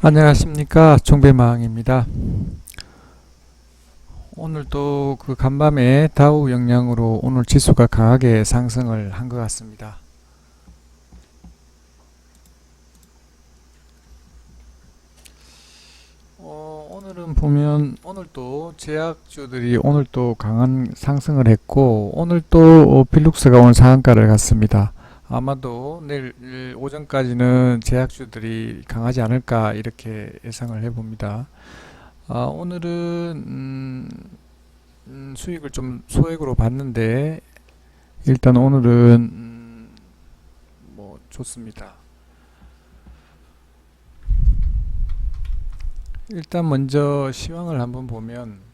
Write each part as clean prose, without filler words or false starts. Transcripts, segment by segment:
안녕하십니까, 종배마왕입니다. 오늘도 그 간밤에 다우 영향으로 오늘 지수가 강하게 상승을 한 것 같습니다. 오늘은 보면 오늘도 제약주들이 오늘도 강한 상승을 했고, 오늘도 필룩스가 오늘 상한가를 갔습니다. 아마도 내일 오전까지는 제약주들이 강하지 않을까 이렇게 예상을 해봅니다. 오늘은 수익을 좀 소액으로 봤는데 일단 오늘은 뭐 좋습니다. 일단 먼저 시황을 한번 보면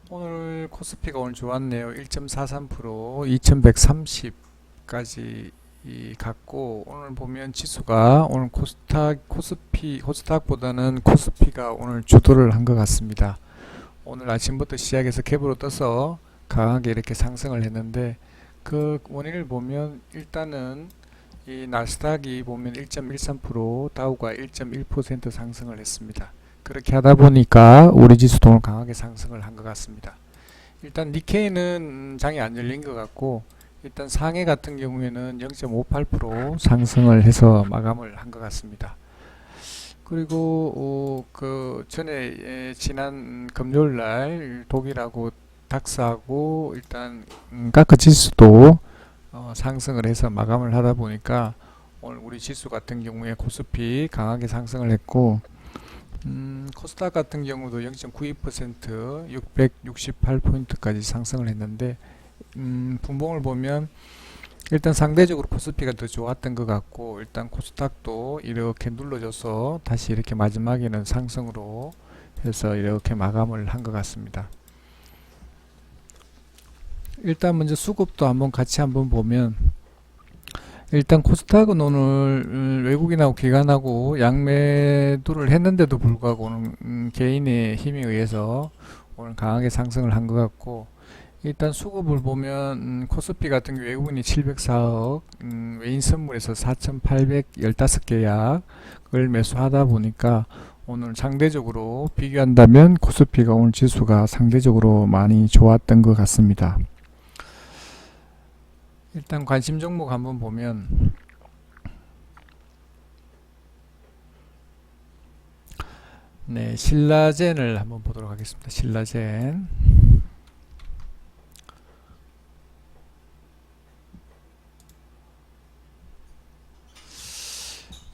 오늘 코스피가 오늘 좋았네요. 1.43% 2130까지 갔고, 오늘 보면 지수가 오늘 코스닥보다는 코스피가 오늘 주도를 한 것 같습니다. 오늘 아침부터 시작해서 갭으로 떠서 강하게 이렇게 상승을 했는데, 그 원인을 보면 일단은 이 나스닥이 보면 1.13%, 다우가 1.1% 상승을 했습니다. 그렇게 하다 보니까 우리 지수도 오늘 강하게 상승을 한 것 같습니다. 일단 니케이는 장이 안 열린 것 같고, 일단 상해 같은 경우에는 0.58% 상승을 해서 마감을 한 것 같습니다. 그리고 그 전에 지난 금요일 날 독일하고 닥스하고 일단 가크 지수도 상승을 해서 마감을 하다 보니까 오늘 우리 지수 같은 경우에 코스피 강하게 상승을 했고, 코스닥 같은 경우도 0.92% 668포인트까지 상승을 했는데, 분봉을 보면 일단 상대적으로 코스피가 더 좋았던 것 같고, 일단 코스닥도 이렇게 눌러줘서 다시 이렇게 마지막에는 상승으로 해서 이렇게 마감을 한 것 같습니다. 일단 먼저 수급도 한번 같이 한번 보면, 일단 코스닥은 오늘 외국인하고 기관하고 양매도를 했는데도 불구하고 오늘 개인의 힘에 의해서 오늘 강하게 상승을 한 것 같고, 일단 수급을 보면 코스피 같은 경우 외국인이 704억, 외인 선물에서 4,815계약을 매수하다 보니까 오늘 상대적으로 비교한다면 코스피가 오늘 지수가 상대적으로 많이 좋았던 것 같습니다. 일단 관심 종목 한번 보면 네, 신라젠을 한번 보도록 하겠습니다. 신라젠.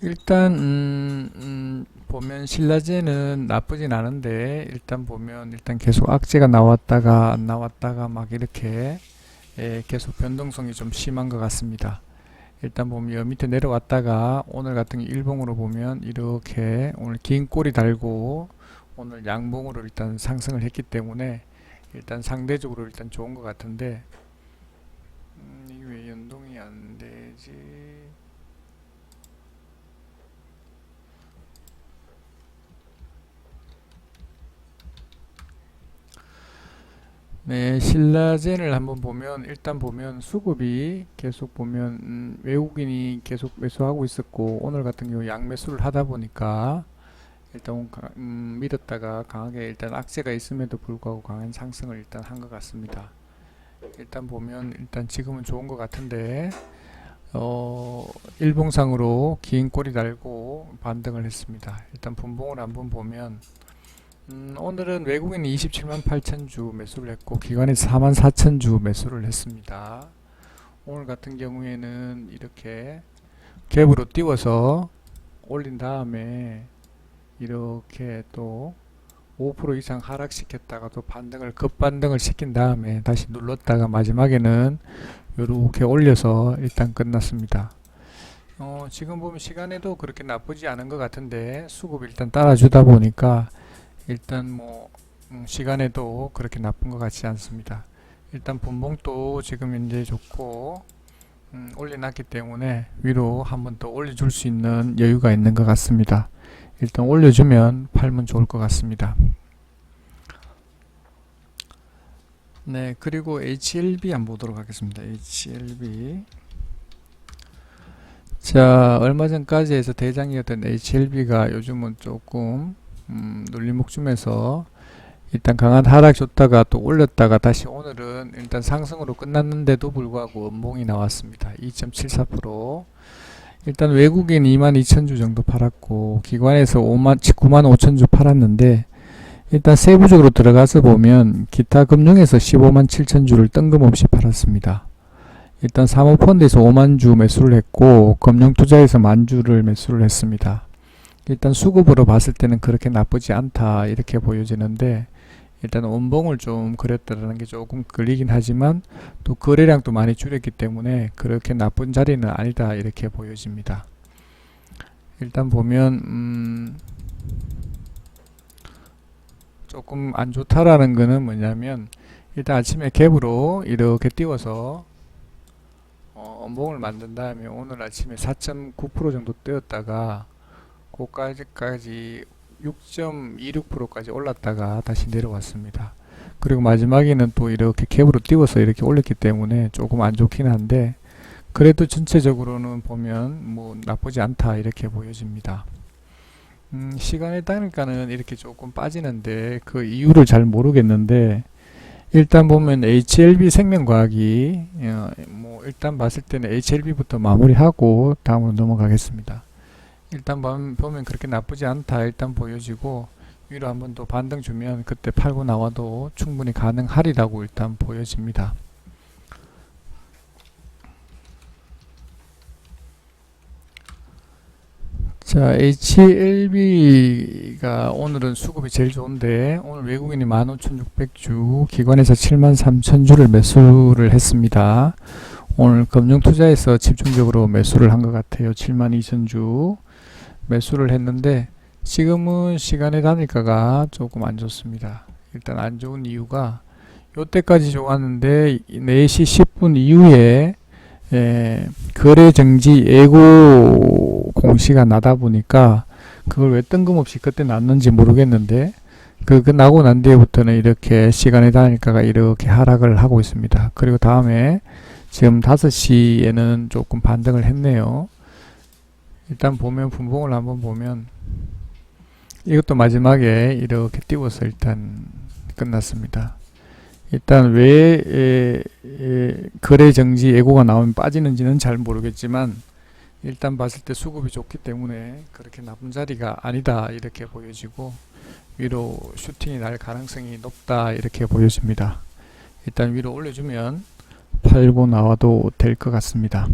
일단 보면 신라젠은 나쁘진 않은데, 일단 보면 일단 계속 악재가 나왔다가 안 나왔다가 막 이렇게 계속 변동성이 좀 심한 것 같습니다. 일단 보면 여 밑에 내려왔다가 오늘 같은 일봉으로 보면 이렇게 오늘 긴 꼬리 달고 오늘 양봉으로 일단 상승을 했기 때문에 일단 상대적으로 일단 좋은 것 같은데, 이게 왜 연동이 안 되지? 네, 신라젠을 한번 보면 일단 보면 수급이 계속 보면 외국인이 계속 매수하고 있었고, 오늘 같은 경우 양매수를 하다 보니까 일단 믿었다가 강하게 일단 악재가 있음에도 불구하고 강한 상승을 일단 한 것 같습니다. 일단 보면 일단 지금은 좋은 것 같은데 일봉상으로 긴 꼬리 달고 반등을 했습니다. 일단 분봉을 한번 보면 오늘은 외국인이 27만 8천 주 매수를 했고 기관이 4만 4천 주 매수를 했습니다. 오늘 같은 경우에는 이렇게 갭으로 띄워서 올린 다음에 이렇게 또 5% 이상 하락시켰다가 또 반등을 급반등을 시킨 다음에 다시 눌렀다가 마지막에는 이렇게 올려서 일단 끝났습니다. 지금 보면 시간에도 그렇게 나쁘지 않은 것 같은데 수급 일단 따라주다 보니까 일단 뭐 시간에도 그렇게 나쁜 것 같지 않습니다. 일단 분봉도 지금 현재 좋고 올려놨기 때문에 위로 한번 더 올려줄 수 있는 여유가 있는 것 같습니다. 일단 올려주면 팔면 좋을 것 같습니다. 네, 그리고 HLB 한번 보도록 하겠습니다. HLB. 자, 얼마 전까지 해서 대장이었던 HLB가 요즘은 조금 눌림목줌에서 일단 강한 하락 줬다가 또 올렸다가 다시 오늘은 일단 상승으로 끝났는데도 불구하고 음봉이 나왔습니다. 2.74%. 일단 외국인 22,000주 정도 팔았고 기관에서 95,000주 팔았는데, 일단 세부적으로 들어가서 보면 기타 금융에서 157,000주를 뜬금없이 팔았습니다. 일단 사모펀드에서 50,000주 매수를 했고 금융투자에서 10,000주를 매수를 했습니다. 일단 수급으로 봤을 때는 그렇게 나쁘지 않다 이렇게 보여지는데, 일단 원봉을 좀 그렸다는 게 조금 걸리긴 하지만 또 거래량도 많이 줄였기 때문에 그렇게 나쁜 자리는 아니다 이렇게 보여집니다. 일단 보면 조금 안 좋다라는 거는 뭐냐면, 일단 아침에 갭으로 이렇게 띄워서 원봉을 만든 다음에 오늘 아침에 4.9% 정도 뛰었다가 고까지까지 6.26%까지 올랐다가 다시 내려왔습니다. 그리고 마지막에는 또 이렇게 갭으로 띄워서 이렇게 올렸기 때문에 조금 안 좋긴 한데, 그래도 전체적으로는 보면 뭐 나쁘지 않다 이렇게 보여집니다. 시간에 따르니까는 이렇게 조금 빠지는데 그 이유를 잘 모르겠는데, 일단 보면 HLB 생명과학이 뭐 일단 봤을 때는 HLB부터 마무리하고 다음으로 넘어가겠습니다. 일단 보면 그렇게 나쁘지 않다 일단 보여지고, 위로 한번 더 반등 주면 그때 팔고 나와도 충분히 가능하리라고 일단 보여집니다. 자, HLB가 오늘은 수급이 제일 좋은데, 오늘 외국인이 15,600주, 기관에서 73,000주를 매수를 했습니다. 오늘 금융투자에서 집중적으로 매수를 한 것 같아요. 72,000주 매수를 했는데, 지금은 시간의 단일가가 조금 안 좋습니다. 일단 안 좋은 이유가, 요때까지 좋았는데 4시 10분 이후에 거래 정지 예고 공시가 나다 보니까 그걸 왜 뜬금없이 그때 났는지 모르겠는데, 그 나고 난 뒤에부터는 이렇게 시간의 단일가가 이렇게 하락을 하고 있습니다. 그리고 다음에 지금 5시에는 조금 반등을 했네요. 일단 보면 분봉을 한번 보면 이것도 마지막에 이렇게 띄워서 일단 끝났습니다. 일단 왜 거래 정지 예고가 나오면 빠지는지는 잘 모르겠지만, 일단 봤을 때 수급이 좋기 때문에 그렇게 나쁜 자리가 아니다 이렇게 보여지고, 위로 슈팅이 날 가능성이 높다 이렇게 보여집니다. 일단 위로 올려주면 팔고 나와도 될 것 같습니다.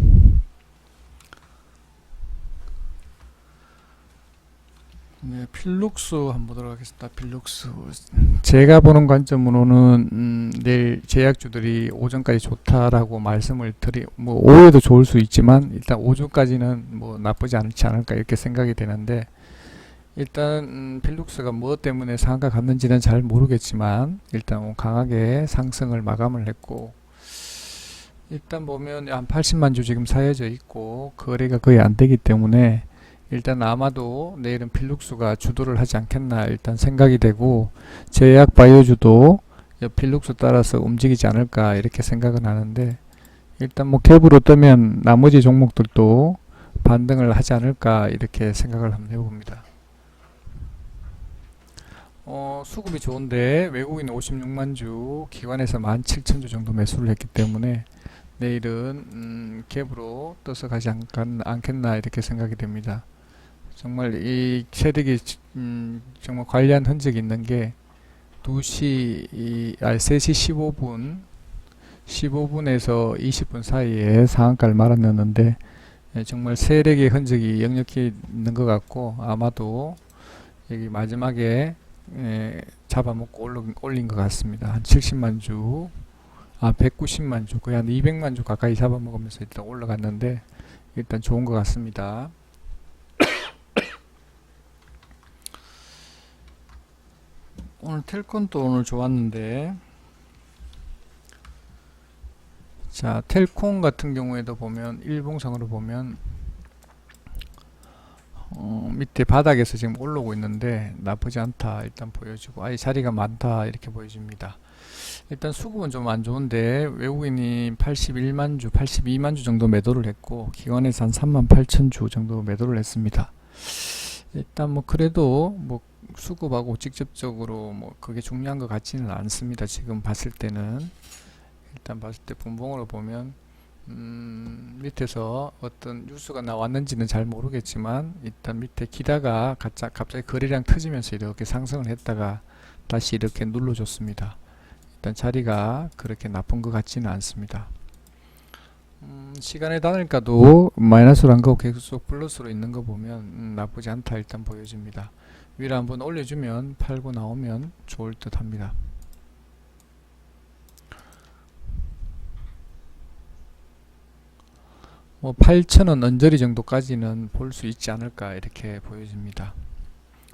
네, 필룩스 한번 보도록 하겠습니다. 필룩스. 제가 보는 관점으로는 내일 제약주들이 오전까지 좋다라고 말씀을 뭐 오후에도 좋을 수 있지만 일단 오전까지는 뭐 나쁘지 않지 않을까 이렇게 생각이 되는데, 일단 필룩스가 무엇 때문에 상한가 갔는지는 잘 모르겠지만 일단 강하게 상승을 마감을 했고, 일단 보면 한 80만 주 지금 사여져 있고 거래가 거의 안 되기 때문에 일단 아마도 내일은 필룩스가 주도를 하지 않겠나 일단 생각이 되고, 제약 바이오주도 필룩스 따라서 움직이지 않을까 이렇게 생각은 하는데, 일단 뭐 갭으로 뜨면 나머지 종목들도 반등을 하지 않을까 이렇게 생각을 한번 해봅니다. 수급이 좋은데 외국인 56만 주, 기관에서 17,000주 정도 매수를 했기 때문에 내일은 갭으로 떠서 가지 않겠나 이렇게 생각이 됩니다. 정말 이 세력이 정말 관리한 흔적이 있는 게 3시 15분에서 20분 사이에 상한가를 말아넣었는데, 정말 세력의 흔적이 역력히 있는 것 같고, 아마도 여기 마지막에 잡아먹고 올린 것 같습니다. 한 70만 주, 190만 주, 거의 한 200만 주 가까이 잡아먹으면서 일단 올라갔는데 일단 좋은 것 같습니다. 오늘 텔콘도 오늘 좋았는데, 자, 텔콘 같은 경우에도 보면 일봉상으로 보면 밑에 바닥에서 지금 올라오고 있는데 나쁘지 않다 일단 보여지고, 아예 자리가 많다 이렇게 보여집니다. 일단 수급은 좀 안 좋은데 외국인이 81만 주, 82만 주 정도 매도를 했고 기관에서 한 3만 8천 주 정도 매도를 했습니다. 일단 뭐 그래도 뭐 수급하고 직접적으로 뭐 그게 중요한 것 같지는 않습니다. 지금 봤을 때는 일단 봤을 때 분봉으로 보면 밑에서 어떤 뉴스가 나왔는지는 잘 모르겠지만 일단 밑에 기다가 갑자기 거래량 터지면서 이렇게 상승을 했다가 다시 이렇게 눌러줬습니다. 일단 자리가 그렇게 나쁜 것 같지는 않습니다. 시간의 단일가도 마이너스로 안 가고 계속 플러스로 있는 거 보면 나쁘지 않다 일단 보여집니다. 위로 한번 올려주면 팔고 나오면 좋을 듯 합니다. 뭐 8,000원 언저리 정도까지는 볼 수 있지 않을까 이렇게 보여집니다.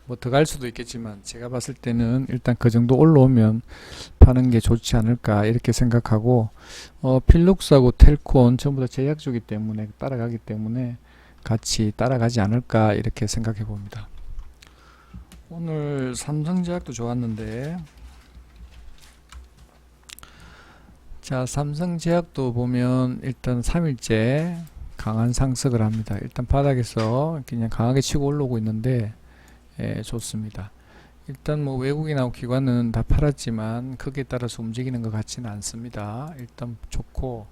뭐 더 갈 수도 있겠지만 제가 봤을 때는 일단 그 정도 올라오면 파는 게 좋지 않을까 이렇게 생각하고 필룩스하고 텔콘 전부 다 제약주기 때문에 따라가기 때문에 같이 따라가지 않을까 이렇게 생각해 봅니다. 오늘 삼성제약도 좋았는데 자 삼성제약도 보면 일단 3일째 강한 상승을 합니다. 일단 바닥에서 그냥 강하게 치고 올라오고 있는데 좋습니다. 일단 뭐 외국인하고 기관은 다 팔았지만 거기에 따라서 움직이는 것 같지는 않습니다. 일단 좋고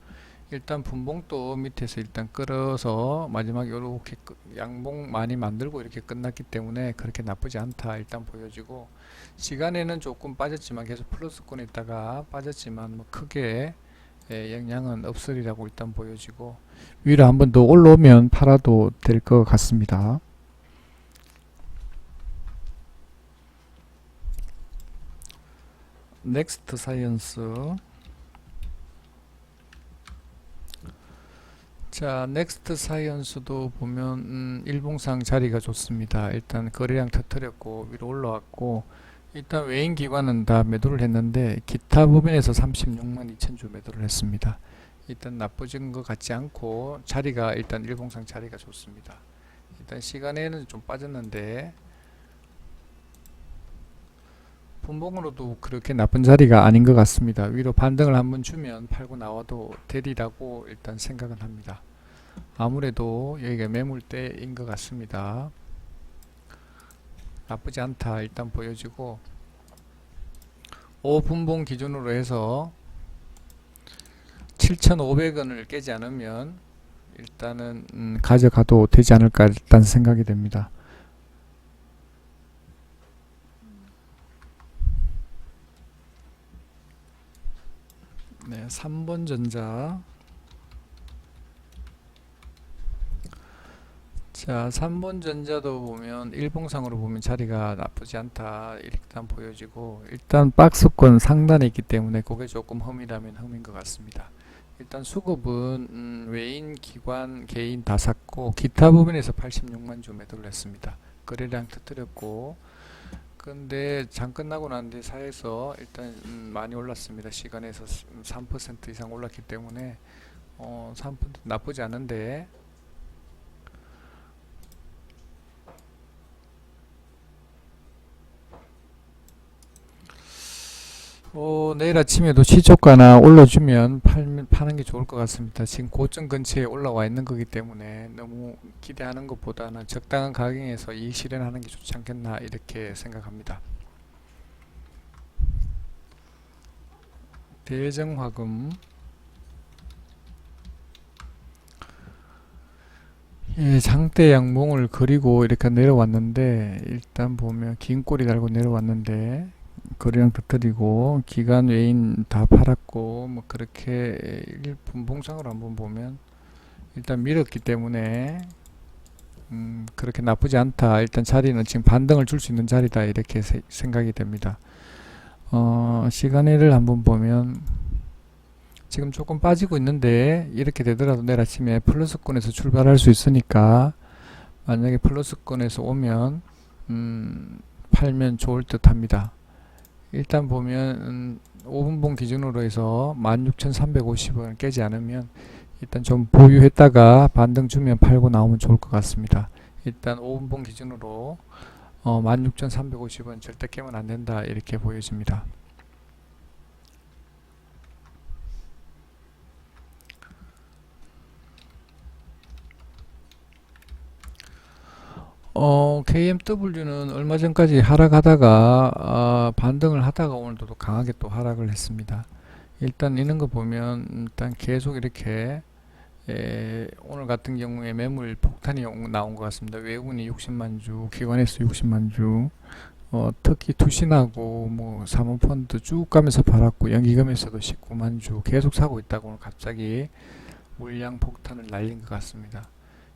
일단 분봉도 밑에서 일단 끌어서 마지막에 이렇게 양봉 많이 만들고 이렇게 끝났기 때문에 그렇게 나쁘지 않다 일단 보여지고 시간에는 조금 빠졌지만 계속 플러스권에 있다가 빠졌지만 뭐 크게 영향은 없으리라고 일단 보여지고 위로 한번 더 올라오면 팔아도 될 것 같습니다. 넥스트 사이언스 자 넥스트 사이언스도 보면 일봉상 자리가 좋습니다. 일단 거래량 터뜨렸고 위로 올라왔고 일단 외인 기관은 다 매도를 했는데 기타 부분에서 36만 2천 주 매도를 했습니다. 일단 나쁘진 것 같지 않고 자리가 일단 일봉상 자리가 좋습니다. 일단 시간에는 좀 빠졌는데 분봉으로도 그렇게 나쁜 자리가 아닌 것 같습니다. 위로 반등을 한번 주면 팔고 나와도 되리라고 일단 생각은 합니다. 아무래도 여기가 매물대인 것 같습니다. 나쁘지 않다 일단 보여지고 5분봉 기준으로 해서 7,500원을 깨지 않으면 일단은 가져가도 되지 않을까 일단 생각이 됩니다. 네, 3번 전자 자 3번 전자도 보면 일봉상으로 보면 자리가 나쁘지 않다 일단 보여지고 일단 박스권 상단에 있기 때문에 그게 조금 흠이라면 흠인 것 같습니다. 일단 수급은 외인, 기관, 개인 다 샀고 기타 부분에서 86만 주 매도를 했습니다. 거래량 터뜨렸고 근데 장 끝나고 난 뒤 사이에서 일단 많이 올랐습니다. 시간에서 3% 이상 올랐기 때문에 3% 나쁘지 않은데 내일 아침에도 시초가나 올려주면 파는 게 좋을 것 같습니다. 지금 고점 근처에 올라와 있는 거기 때문에 너무 기대하는 것보다는 적당한 가격에서 이익 실현하는 게 좋지 않겠나 이렇게 생각합니다. 대정화금 예, 장대 양봉을 그리고 이렇게 내려왔는데 일단 보면 긴 꼬리 달고 내려왔는데 거래량 터뜨리고 기간 외인 다 팔았고 뭐 그렇게 분봉상으로 한번 보면 일단 밀었기 때문에 그렇게 나쁘지 않다. 일단 자리는 지금 반등을 줄 수 있는 자리다 이렇게 생각이 됩니다. 시간을 한번 보면 지금 조금 빠지고 있는데 이렇게 되더라도 내일 아침에 플러스권에서 출발할 수 있으니까 만약에 플러스권에서 오면 팔면 좋을 듯 합니다. 일단 보면 5분봉 기준으로 해서 16,350원 깨지 않으면 일단 좀 보유했다가 반등 주면 팔고 나오면 좋을 것 같습니다. 일단 5분봉 기준으로 16,350원 절대 깨면 안 된다 이렇게 보여집니다. KMW는 얼마 전까지 하락하다가 반등을 하다가 오늘도 또 강하게 또 하락을 했습니다. 일단 이런 거 보면 일단 계속 이렇게 오늘 같은 경우에 매물 폭탄이 나온 것 같습니다. 외국인이 60만 주, 기관에서 60만 주, 특히 투신하고 뭐 사모펀드 쭉 가면서 팔았고 연기금에서도 19만 주 계속 사고 있다고 오늘 갑자기 물량 폭탄을 날린 것 같습니다.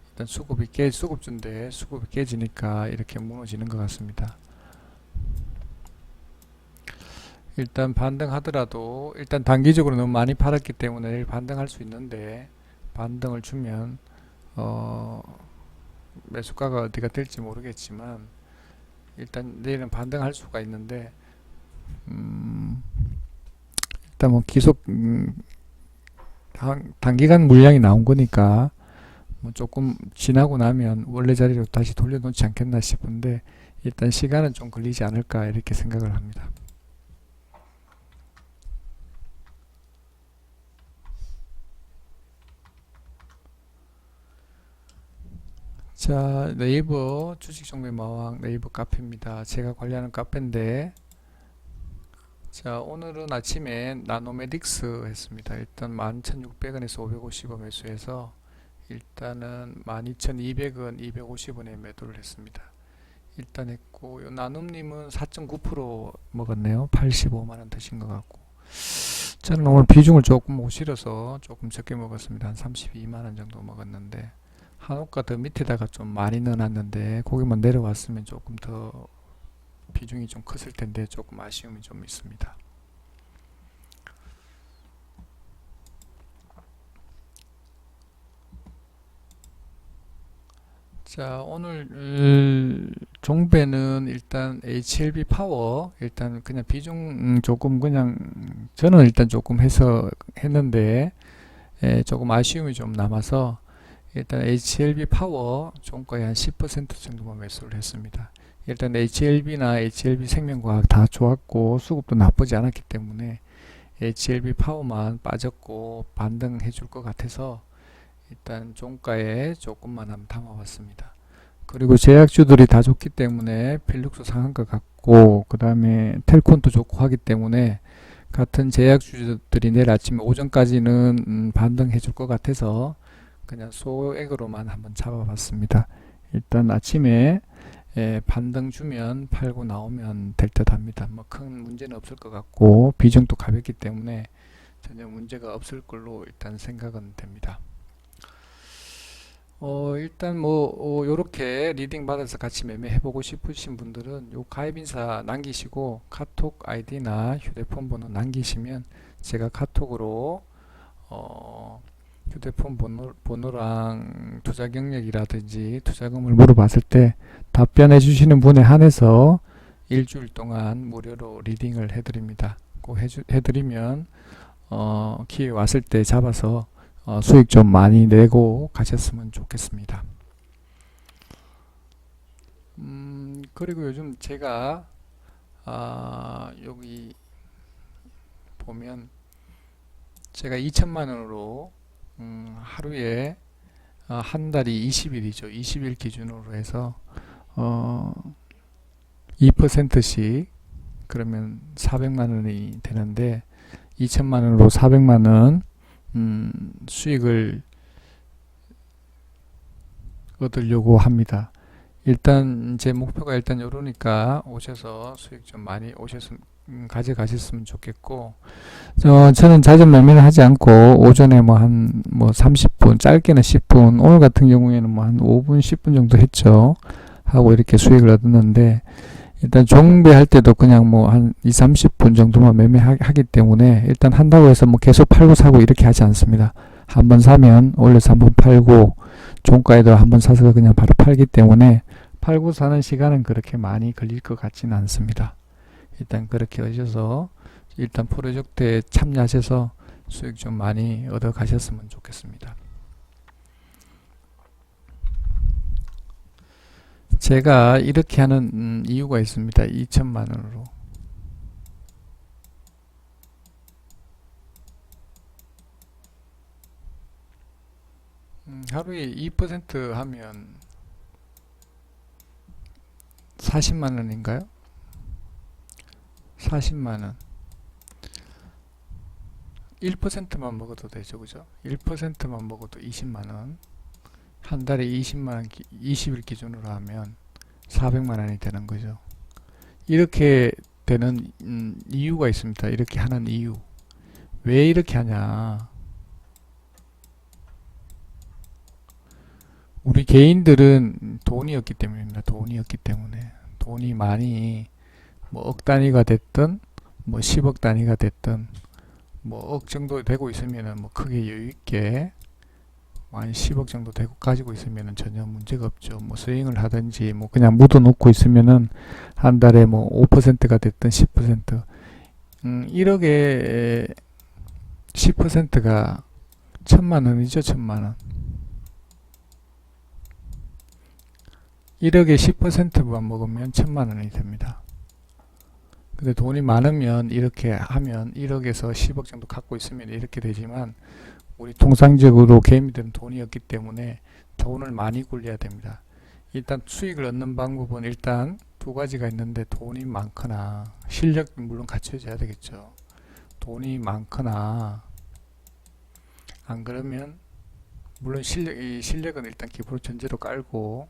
일단 수급주인데 수급이 깨지니까 이렇게 무너지는 것 같습니다. 일단 반등하더라도 일단 단기적으로 너무 많이 팔았기 때문에 내일 반등할 수 있는데 반등을 주면 매수가가 어디가 될지 모르겠지만 일단 내일은 반등할 수가 있는데 일단 뭐 기속 단기간 물량이 나온 거니까 뭐 조금 지나고 나면 원래 자리로 다시 돌려놓지 않겠나 싶은데 일단 시간은 좀 걸리지 않을까 이렇게 생각을 합니다. 자, 네이버 주식정보의 마왕 네이버 카페입니다. 제가 관리하는 카페인데 자, 오늘은 아침에 나노메딕스 했습니다. 일단 11,600원에서 550원 매수해서 일단은 12,200원, 250원에 매도를 했습니다. 일단 했고 요 나눔님은 4.9% 먹었네요. 85만원 드신 것 같고 저는 오늘 비중을 조금 못 실어서 조금 적게 먹었습니다. 한 32만원 정도 먹었는데 한옥가 더 밑에다가 좀 많이 넣어놨는데 거기만 내려왔으면 조금 더 비중이 좀 컸을 텐데 조금 아쉬움이 좀 있습니다. 자, 오늘 종배는 일단 HLB 파워 일단 그냥 비중 조금 그냥 저는 일단 조금 해서 했는데 조금 아쉬움이 좀 남아서 일단 HLB 파워 종가에 한 10% 정도만 매수를 했습니다. 일단 HLB나 HLB 생명과학 다 좋았고 수급도 나쁘지 않았기 때문에 HLB 파워만 빠졌고 반등해 줄 것 같아서 일단 종가에 조금만 한번 담아봤습니다. 그리고 제약주들이 다 좋기 때문에 필룩스 상한가 같고 그 다음에 텔콘도 좋고 하기 때문에 같은 제약주들이 내일 아침 오전까지는 반등해 줄 것 같아서 그냥 소액으로만 한번 잡아봤습니다. 일단 아침에 반등 주면 팔고 나오면 될 듯 합니다. 뭐 큰 문제는 없을 것 같고 비중도 가볍기 때문에 전혀 문제가 없을 걸로 일단 생각은 됩니다. 일단 뭐 요렇게 리딩 받아서 같이 매매해보고 싶으신 분들은 요 가입인사 남기시고 카톡 아이디나 휴대폰 번호 남기시면 제가 카톡으로 휴대폰 번호랑 투자 경력이라든지 투자금을 물어봤을 때 답변해 주시는 분에 한해서 일주일 동안 무료로 리딩을 해드립니다. 꼭 해드리면 기회 왔을 때 잡아서 수익 좀 많이 내고 가셨으면 좋겠습니다. 그리고 요즘 제가 여기 보면 제가 2천만원으로 하루에 한 달이 20일이죠. 20일 기준으로 해서 2%씩 그러면 400만원이 되는데 2천만원으로 400만원 수익을 얻으려고 합니다. 일단 제 목표가 일단 요러니까 오셔서 수익 좀 많이 가져가셨으면 좋겠고 저는 자주 매매는 하지 않고 오전에 뭐 한 30분 짧게는 10분 오늘 같은 경우에는 뭐 한 5분 10분 정도 했죠. 하고 이렇게 수익을 얻었는데 일단 종배할 때도 그냥 뭐 한 2, 30분 정도만 매매하기 때문에 일단 한다고 해서 뭐 계속 팔고 사고 이렇게 하지 않습니다. 한번 사면 올려서 한번 팔고 종가에도 한번 사서 그냥 바로 팔기 때문에 팔고 사는 시간은 그렇게 많이 걸릴 것 같지는 않습니다. 일단 그렇게 하셔서 일단 프로젝트에 참여하셔서 수익 좀 많이 얻어 가셨으면 좋겠습니다. 제가 이렇게 하는 이유가 있습니다. 2천만원으로 하루에 2% 하면 40만 원인가요? 40만 원. 1%만 먹어도 되죠, 그죠? 1%만 먹어도 20만 원. 한 달에 20만 원, 20일 기준으로 하면 400만 원이 되는 거죠. 이렇게 되는 이유가 있습니다. 이렇게 하는 이유. 왜 이렇게 하냐? 우리 개인들은 돈이 없기 때문입니다. 돈이 없기 때문에. 돈이 많이 뭐 억 단위가 됐든 뭐 10억 단위가 됐든 뭐 억 정도 되고 있으면은 뭐 크게 여유 있게 한 10억 정도 되고 가지고 있으면은 전혀 문제가 없죠. 뭐 스윙을 하든지 뭐 그냥 묻어 놓고 있으면은 한 달에 뭐 5%가 됐든 10% 1억에 10%가 1000만 원이죠. 1000만 원. 1억에 10%만 먹으면 1000만 원이 됩니다. 근데 돈이 많으면 이렇게 하면 1억에서 10억 정도 갖고 있으면 이렇게 되지만 우리 통상적으로 개미들은 돈이 없기 때문에 돈을 많이 굴려야 됩니다. 일단 수익을 얻는 방법은 일단 두 가지가 있는데 돈이 많거나 실력 물론 갖춰져야 되겠죠. 돈이 많거나 안 그러면 물론 이 실력은 일단 기본 전제로 깔고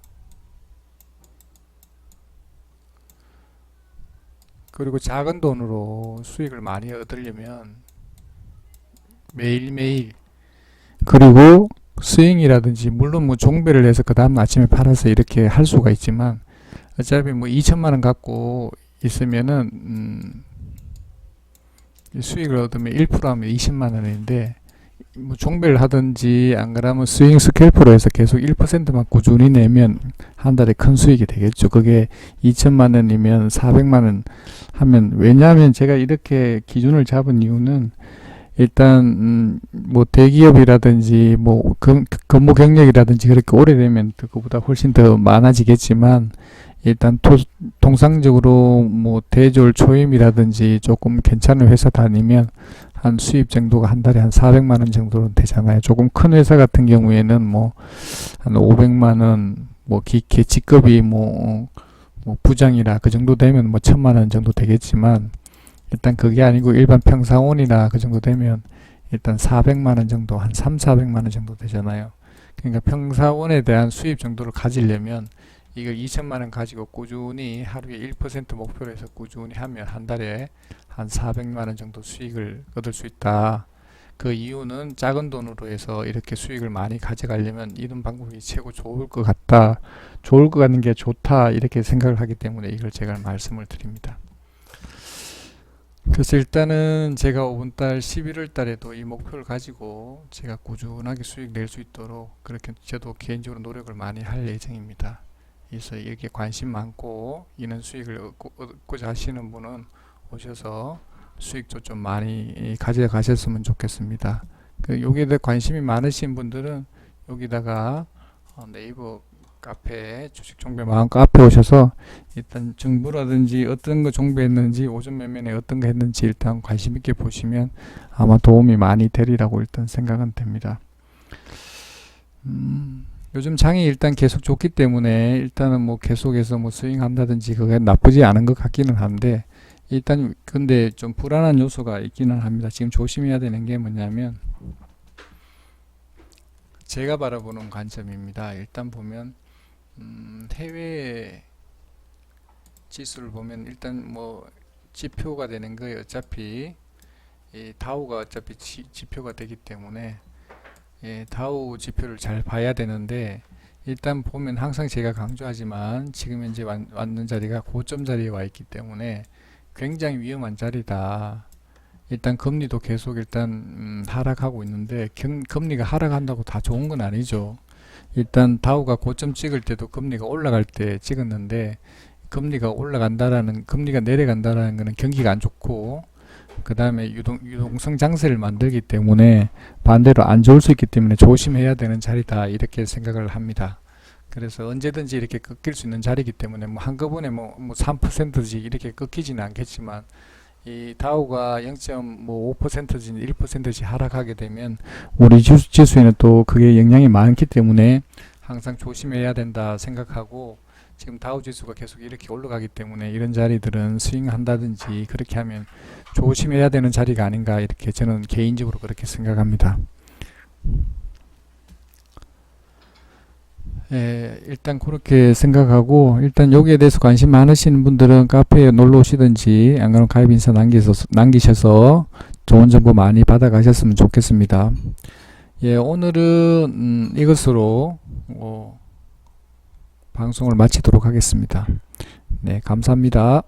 그리고 작은 돈으로 수익을 많이 얻으려면 매일매일 그리고 스윙이라든지 물론 뭐 종배를 해서 그 다음 아침에 팔아서 이렇게 할 수가 있지만 어차피 뭐 2천만원 갖고 있으면은 수익을 얻으면 1% 하면 20만원인데 뭐 종배를 하든지 안 그러면 스윙 스캘프로 해서 계속 1%만 꾸준히 내면 한 달에 큰 수익이 되겠죠. 그게 2천만원이면 400만원 하면 왜냐하면 제가 이렇게 기준을 잡은 이유는 일단 뭐 대기업이라든지 뭐 근무 경력이라든지 그렇게 오래되면 그거보다 훨씬 더 많아지겠지만 일단 통상적으로 뭐 대졸 초임이라든지 조금 괜찮은 회사 다니면 한 수입 정도가 한 달에 한 400만원 정도는 되잖아요. 조금 큰 회사 같은 경우에는 뭐 한 500만원 뭐 기계 직급이 뭐 부장이라 그 정도 되면 뭐 1000만원 정도 되겠지만 일단 그게 아니고 일반 평사원이나 그 정도 되면 일단 400만원 정도 한 400만원 정도 되잖아요. 그러니까 평사원에 대한 수입 정도를 가지려면 이걸 2천만원 가지고 꾸준히 하루에 1% 목표로 해서 꾸준히 하면 한 달에 한 400만원 정도 수익을 얻을 수 있다. 그 이유는 작은 돈으로 해서 이렇게 수익을 많이 가져가려면 이런 방법이 최고 좋을 것 같다. 좋을 것 같은 게 좋다. 이렇게 생각을 하기 때문에 이걸 제가 말씀을 드립니다. 그래서 일단은 제가 5분달 11월 달에도 이 목표를 가지고 제가 꾸준하게 수익 낼 수 있도록 그렇게 저도 개인적으로 노력을 많이 할 예정입니다. 그래서 이렇게 관심 많고 이런 수익을 얻고자 하시는 분은 오셔서 수익도 좀 많이 가져가셨으면 좋겠습니다. 여기에 대해 관심이 많으신 분들은 여기다가 네이버 카페 주식 종배 마음 카페 오셔서 일단 정보라든지 어떤 거 종배했는지 오전 매매에 어떤 거 했는지 일단 관심 있게 보시면 아마 도움이 많이 되리라고 일단 생각은 됩니다. 요즘 장이 일단 계속 좋기 때문에 일단은 뭐 계속해서 뭐 스윙한다든지 그게 나쁘지 않은 것 같기는 한데 일단 근데 좀 불안한 요소가 있기는 합니다. 지금 조심해야 되는 게 뭐냐면 제가 바라보는 관점입니다. 일단 보면 해외 지수를 보면 일단 뭐 지표가 되는 거예요. 어차피 다우가 어차피 지표가 되기 때문에 다우 지표를 잘 봐야 되는데 일단 보면 항상 제가 강조하지만 지금 현재 왔는 자리가 고점 자리에 와 있기 때문에 굉장히 위험한 자리다. 일단 금리도 계속 일단 하락하고 있는데 금리가 하락한다고 다 좋은 건 아니죠. 일단 다우가 고점 찍을 때도 금리가 올라갈 때 찍었는데 금리가 내려간다라는 것은 경기가 안 좋고 그 다음에 유동성 장세를 만들기 때문에 반대로 안 좋을 수 있기 때문에 조심해야 되는 자리다 이렇게 생각을 합니다. 그래서 언제든지 이렇게 꺾일 수 있는 자리이기 때문에 뭐 한꺼번에 뭐 3%씩 이렇게 꺾이지는 않겠지만 이 다우가 0.5%씩 1%씩 하락하게 되면 우리 지수에는 또 그게 영향이 많기 때문에 항상 조심해야 된다 생각하고 지금 다우지수가 계속 이렇게 올라가기 때문에 이런 자리들은 스윙한다든지 그렇게 하면 조심해야 되는 자리가 아닌가, 이렇게 저는 개인적으로 그렇게 생각합니다. 예, 일단 그렇게 생각하고, 일단 여기에 대해서 관심 많으신 분들은 카페에 놀러 오시든지 안 그러면 가입 인사 남기셔서 좋은 정보 많이 받아 가셨으면 좋겠습니다. 예, 오늘은 이것으로 방송을 마치도록 하겠습니다. 네, 감사합니다.